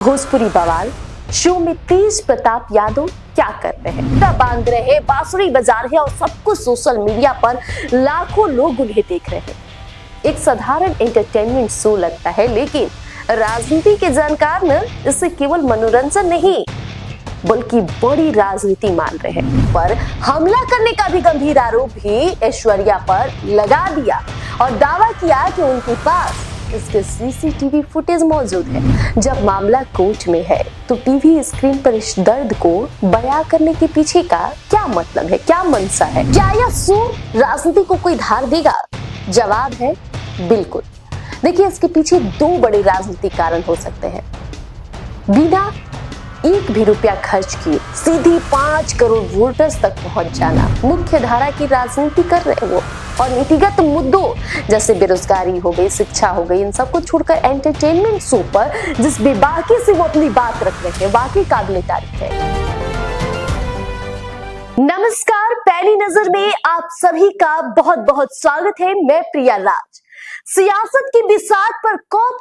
भोजपुरी बवाल शो में तेज प्रताप यादव क्या कर रहे हैं? बांध रहे हैं, बांसुरी बजा रहे हैं और सब कुछ सोशल मीडिया पर लाखों लोग उन्हें देख रहे हैं। एक साधारण एंटरटेनमेंट शो लगता है, लेकिन राजनीति के जानकार न इसे केवल मनोरंजन नहीं बल्कि बड़ी राजनीति मान रहे हैं। पर हमला करने का भी गंभीर आरोप भी ऐश्वर्या पर लगा दिया और दावा किया कि उनके पास इसके सीसीटीवी फुटेज मौजूद है। जब मामला कोर्ट में है तो टीवी स्क्रीन पर इस दर्द को बयां करने के पीछे का क्या मतलब है, क्या मंशा है? क्या यह शो राजनीति को कोई धार देगा? जवाब है बिल्कुल। देखिए, इसके पीछे दो बड़े राजनीतिक कारण हो सकते हैं। बिना एक भी रुपया खर्च किए सीधी 5 करोड़ वोटर्स तक पहुंच जाना। मुख्य धारा की राजनीति कर रहे वो और नीतिगत मुद्दों जैसे बेरोजगारी हो गई, शिक्षा हो गई, इन सबको छोड़कर एंटरटेनमेंट शो पर जिस बेबाकी से वो अपनी बात रख रहे हैं, वाकई काबिले तारीफ है। नमस्कार, पहली नजर में आप सभी का बहुत बहुत स्वागत है। मैं प्रिया राज। सियासत की बिसात पर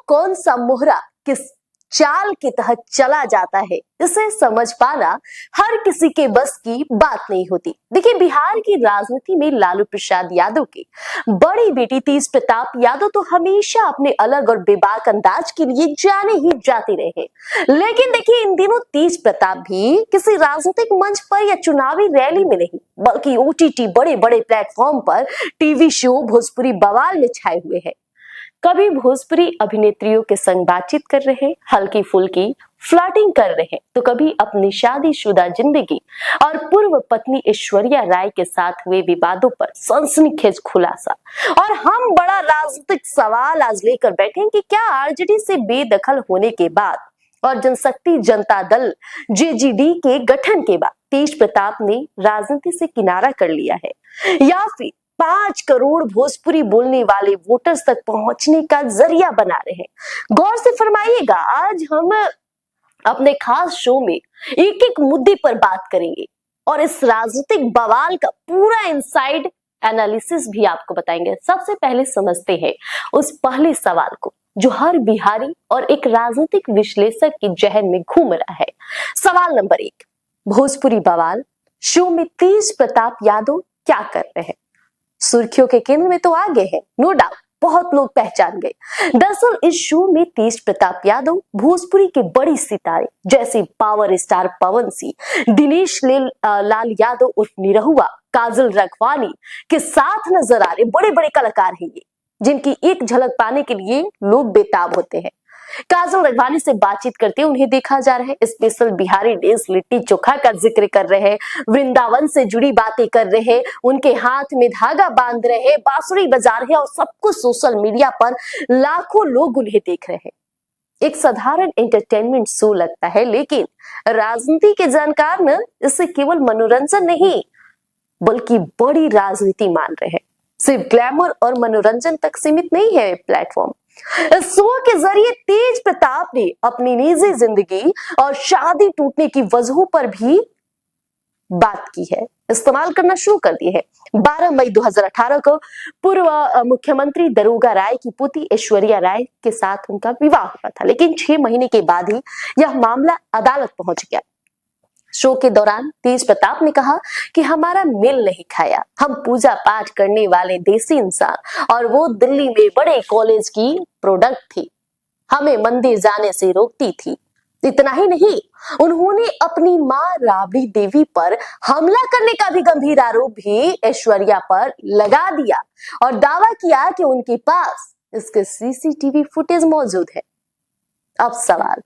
कौन सा मोहरा किस चाल के तहत चला जाता है, इसे समझ पाना हर किसी के बस की बात नहीं होती। देखिए, बिहार की राजनीति में लालू प्रसाद यादव की बड़ी बेटी तेज प्रताप यादव तो हमेशा अपने अलग और बेबाक अंदाज के लिए जाने ही जाते रहे। लेकिन देखिए, इन दिनों तेज प्रताप भी किसी राजनीतिक मंच पर या चुनावी रैली में नहीं बल्कि ओटीटी बड़े बड़े प्लेटफॉर्म पर टीवी शो भोजपुरी बवाल में छाए हुए हैं। कभी भोजपुरी अभिनेत्रियों के संग बातचीत कर रहे हैं, हल्की फुल्की फ्लर्टिंग कर रहे हैं, तो कभी अपनी शादीशुदा जिंदगी और पूर्व पत्नी ऐश्वर्या राय के साथ हुए विवादों पर सनसनीखेज खुलासा। और हम बड़ा राजनीतिक सवाल आज लेकर बैठे हैं कि क्या आरजेडी से बेदखल होने के बाद और जनशक्ति जनता दल जेजीडी के गठन के बाद तेज प्रताप ने राजनीति से किनारा कर लिया है, या फिर 5 करोड़ भोजपुरी बोलने वाले वोटर्स तक पहुंचने का जरिया बना रहे हैं? गौर से फरमाइएगा। आज हम अपने खास शो में एक एक मुद्दे पर बात करेंगे और इस राजनीतिक बवाल का पूरा इनसाइड एनालिसिस भी आपको बताएंगे। सबसे पहले समझते हैं उस पहले सवाल को जो हर बिहारी और एक राजनीतिक विश्लेषक के जहन में घूम रहा है। सवाल नंबर 1, भोजपुरी बवाल शो में तेज प्रताप यादव क्या कर रहे हैं? सुर्खियों के केंद्र में तो आगे है, नो डाउट, बहुत लोग पहचान गए। दरअसल इस शो में तेज प्रताप यादव भोजपुरी के बड़ी सितारे जैसे पावर स्टार पवन सिंह, दिनेश लाल यादव उर्फ निरहुआ, काजल रखवानी के साथ नजर आ रहे बड़े बड़े कलाकार हैं ये, जिनकी एक झलक पाने के लिए लोग बेताब होते हैं। काजल रखवानी से बातचीत करते उन्हें देखा जा रहा है। स्पेशल बिहारी डिश लिट्टी चोखा का जिक्र कर रहे हैं, वृंदावन से जुड़ी बातें कर रहे हैं, उनके हाथ में धागा बांध रहे हैं, बांसुरी बजा रहे हैं और सब कुछ सोशल मीडिया पर लाखों लोग उन्हें देख रहे हैं। एक साधारण एंटरटेनमेंट शो लगता है, लेकिन राजनीति के जानकार न इसे केवल मनोरंजन नहीं बल्कि बड़ी राजनीति मान रहे हैं। सिर्फ ग्लैमर और मनोरंजन तक सीमित नहीं है प्लेटफॉर्म। इस शो के जरिए तेज प्रताप ने अपनी निजी जिंदगी और शादी टूटने की वजहों पर भी बात की है, इस्तेमाल करना शुरू कर दिए है। 12 मई 2018 को पूर्व मुख्यमंत्री दारोगा राय की पुत्री ऐश्वर्या राय के साथ उनका विवाह हुआ था, लेकिन 6 महीने के बाद ही यह मामला अदालत पहुंच गया। शो के दौरान तेज प्रताप ने कहा कि हमारा मेल नहीं खाया, हम पूजा पाठ करने वाले देसी इंसान और वो दिल्ली में बड़े कॉलेज की प्रोडक्ट थी, हमें मंदिर जाने से रोकती थी। इतना ही नहीं, उन्होंने अपनी मां राबड़ी देवी पर हमला करने का भी गंभीर आरोप भी ऐश्वर्या पर लगा दिया और दावा किया कि उनके पास इसके सीसीटीवी फुटेज मौजूद है। अब सवाल,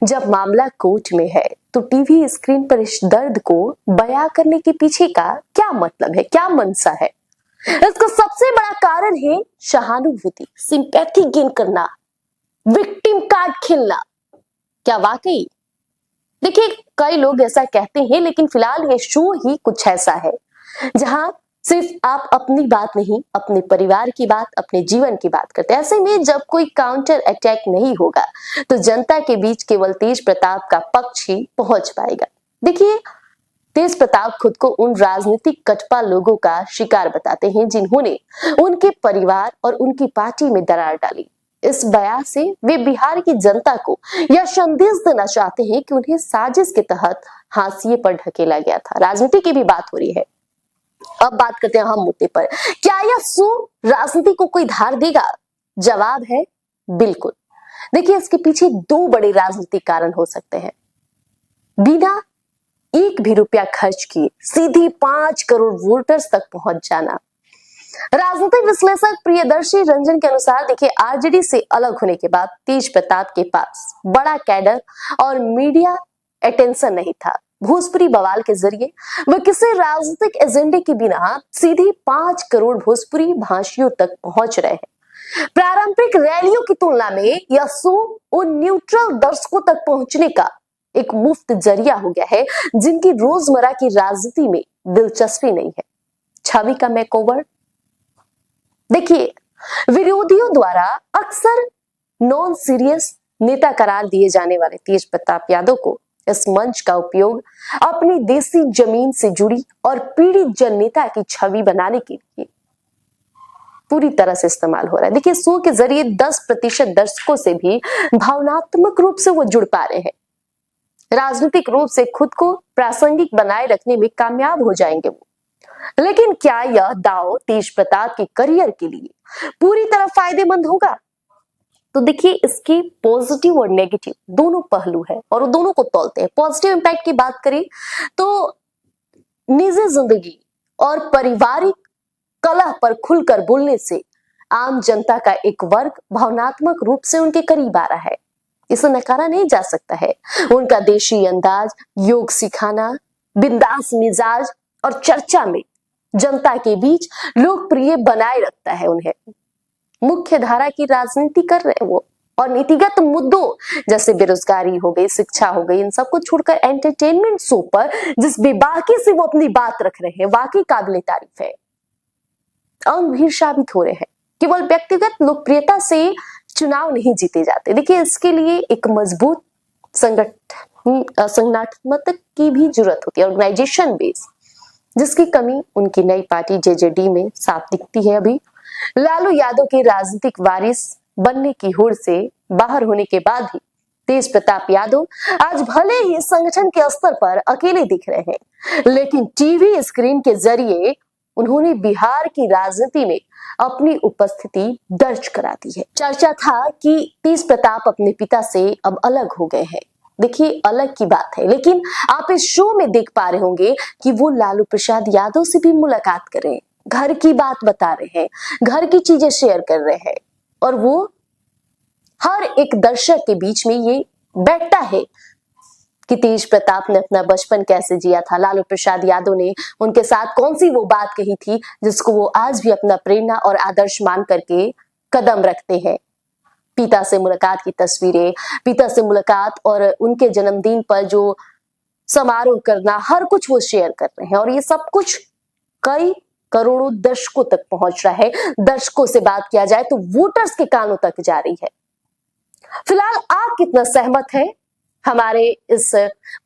जब मामला कोर्ट में है तो टीवी स्क्रीन पर इस दर्द को बयां करने के पीछे का क्या मतलब है, क्या मंशा है? इसका सबसे बड़ा कारण है सहानुभूति, सिंपैथी गेन करना, विक्टिम कार्ड खेलना। क्या वाकई? देखिए, कई लोग ऐसा कहते हैं, लेकिन फिलहाल ये शो ही कुछ ऐसा है जहां सिर्फ आप अपनी बात नहीं, अपने परिवार की बात, अपने जीवन की बात करते हैं। ऐसे में जब कोई काउंटर अटैक नहीं होगा तो जनता के बीच केवल तेज प्रताप का पक्ष ही पहुंच पाएगा। देखिए, तेज प्रताप खुद को उन राजनीतिक कटपा लोगों का शिकार बताते हैं जिन्होंने उनके परिवार और उनकी पार्टी में दरार डाली। इस बयान से वे बिहार की जनता को यह संदेश देना चाहते हैं कि उन्हें साजिश के तहत हाशिए पर ढकेला गया था। राजनीति की भी बात हो रही है। अब बात करते हैं अहम मुद्दे पर। क्या यह शो राजनीति को कोई धार देगा? जवाब है बिल्कुल। देखिए, इसके पीछे दो बड़े राजनीतिक कारण हो सकते हैं। बिना एक भी रुपया खर्च किए सीधी 5 करोड़ वोटर्स तक पहुंच जाना। राजनीतिक विश्लेषक प्रियदर्शी रंजन के अनुसार देखिए, आरजेडी से अलग होने के बाद तेज प्रताप के पास बड़ा कैडर और मीडिया अटेंशन नहीं था। भोजपुरी बवाल के जरिए वह किसी राजनीतिक एजेंडे के बिना सीधे 5 करोड़ भोजपुरी भाषियों तक पहुंच रहे हैं। पारंपरिक रैलियों की तुलना में यह शो उन न्यूट्रल दर्शकों तक पहुंचने का एक मुफ्त जरिया हो गया है जिनकी रोजमर्रा की राजनीति में दिलचस्पी नहीं है। छवि का मेकओवर। देखिए, विरोधियों द्वारा अक्सर नॉन सीरियस नेता करार दिए जाने वाले तेज प्रताप यादव को इस मंच का उपयोग अपनी देसी जमीन से जुड़ी और पीड़ित जननेता की छवि बनाने के लिए पूरी तरह से इस्तेमाल हो रहा है। देखिए, शो के जरिए 10% दर्शकों से भी भावनात्मक रूप से वो जुड़ पा रहे हैं। राजनीतिक रूप से खुद को प्रासंगिक बनाए रखने में कामयाब हो जाएंगे वो। लेकिन क्या यह दांव तेज प्रताप के करियर के लिए पूरी तरह फायदेमंद होगा? तो देखिए, इसके पॉजिटिव और नेगेटिव दोनों पहलू है और दोनों को तौलते हैं। पॉजिटिव इंपैक्ट की बात करें तो निजी जिंदगी और पारिवारिक कलह पर खुलकर बोलने से आम जनता का एक वर्ग भावनात्मक रूप से उनके करीब आ रहा है। इसे नकारा नहीं जा सकता है। उनका देशी अंदाज, योग सिखाना, बिंदास मिजाज और चर्चा में जनता के बीच लोकप्रिय बनाए रखता है उन्हें। मुख्य धारा की राजनीति कर रहे हैं वो, और नीतिगत मुद्दों जैसे बेरोजगारी हो गई, शिक्षा हो गई, इन सबको छोड़कर एंटरटेनमेंट शो पर जिस बेबाकी से वो अपनी बात रख रहे हैं वाकई काबिले तारीफ है। अंगभीर साबित हो रहे हैं। केवल व्यक्तिगत लोकप्रियता से चुनाव नहीं जीते जाते। देखिए, इसके लिए एक मजबूत संगठनात्मक की भी जरूरत होती है, ऑर्गेनाइजेशन बेस, जिसकी कमी उनकी नई पार्टी जेजेडी में साफ दिखती है। अभी लालू यादव के राजनीतिक वारिस बनने की होड़ से बाहर होने के बाद ही तेज प्रताप यादव आज भले ही संगठन के स्तर पर अकेले दिख रहे हैं, लेकिन टीवी स्क्रीन के जरिए उन्होंने बिहार की राजनीति में अपनी उपस्थिति दर्ज करा दी है। चर्चा था कि तेज प्रताप अपने पिता से अब अलग हो गए हैं। देखिए, अलग की बात है, लेकिन आप इस शो में देख पा रहे होंगे कि वो लालू प्रसाद यादव से भी मुलाकात कर रहे हैं, घर की बात बता रहे हैं, घर की चीजें शेयर कर रहे हैं, और वो हर एक दर्शक के बीच में ये बैठता है कि तेज प्रताप ने अपना बचपन कैसे जिया था, लालू प्रसाद यादव ने उनके साथ कौन सी वो बात कही थी जिसको वो आज भी अपना प्रेरणा और आदर्श मान करके कदम रखते हैं। पिता से मुलाकात की तस्वीरें, पिता से मुलाकात और उनके जन्मदिन पर जो समारोह करना, हर कुछ वो शेयर कर रहे हैं, और ये सब कुछ कई करोड़ों दर्शकों तक पहुंच रहा है। दर्शकों से बात किया जाए तो वोटर्स के कानों तक जा रही है। फिलहाल आप कितना सहमत है हमारे इस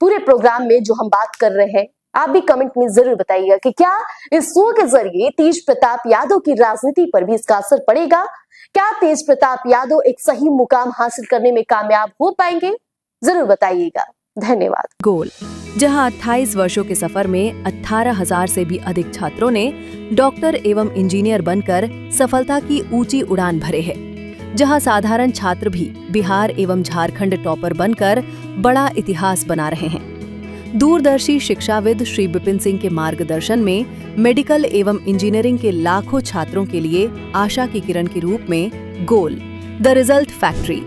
पूरे प्रोग्राम में जो हम बात कर रहे हैं? आप भी कमेंट में जरूर बताइएगा कि क्या इस शो के जरिए तेज प्रताप यादव की राजनीति पर भी इसका असर पड़ेगा? क्या तेज प्रताप यादव एक सही मुकाम हासिल करने में कामयाब हो पाएंगे? जरूर बताइएगा। धन्यवाद। गोल, जहां 28 वर्षों के सफर में 18,000 से भी अधिक छात्रों ने डॉक्टर एवं इंजीनियर बनकर सफलता की ऊंची उड़ान भरे है, जहां साधारण छात्र भी बिहार एवं झारखंड टॉपर बनकर बड़ा इतिहास बना रहे हैं। दूरदर्शी शिक्षाविद श्री विपिन सिंह के मार्गदर्शन में मेडिकल एवं इंजीनियरिंग के लाखों छात्रों के लिए आशा की किरण के रूप में गोल, द रिजल्ट फैक्ट्री